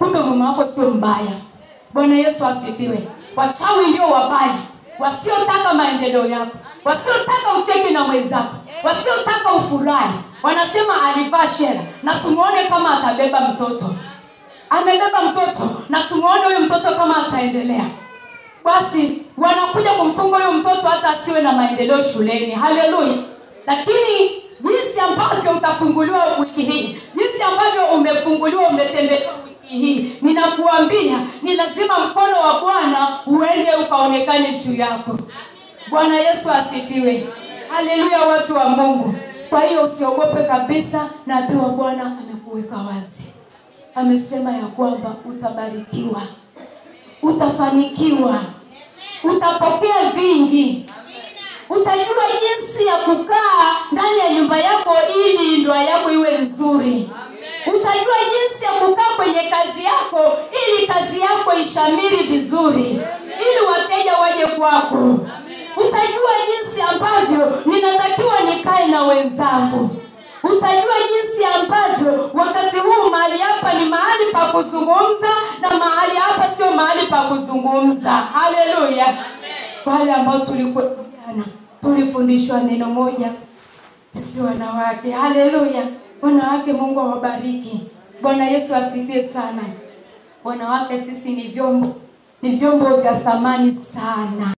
kumbe mume wako sio mbaya. Bwana Yesu asifiwe. Wachawi ndio wabaya, wasiotaka maendeleo yako, wasiotaka ucheki na mwenzako, wasiotaka ufurahi. Wanasema alivaa shela na tumuone kama atabeba mtoto. Amebeba mtoto na tumuone huyo mtoto kama ataendelea. Basi wanakuja kumfunga huyo mtoto hata asiwe na maendeleo shuleni. Haleluya. Lakini jinsi ambavyo utafunguliwa wiki hii, jinsi ambavyo umefunguliwa, umetembea wiki hii, ninakuambia ni lazima mkono wa Bwana uende ukaonekane juu yako. Bwana Yesu asifiwe. Haleluya, watu wa Mungu. Kwa hiyo usiogope kabisa, na pia Bwana amekuweka wazi. Amesema ya kwamba utabarikiwa, utafanikiwa, utapokea vingi. Utajua jinsi ya kukaa ndani ya nyumba yako ili ndoa yako iwe nzuri. Utajua jinsi ya kukaa kwenye kazi yako ili kazi yako ishamiri vizuri, ili wateja waje kwako. Utajua jinsi ambavyo ninatakiwa nikae na wenzangu. Utajua jinsi ambavyo wakati huu mahali hapa ni mahali pa kuzungumza na mahali hapa sio mahali pa kuzungumza. Haleluya. Wale ambao tulifundishwa neno moja sisi wanawake. Haleluya. Wanawake, Mungu awabariki. Bwana Yesu asifiwe sana. Wanawake sisi ni vyombo vya thamani sana.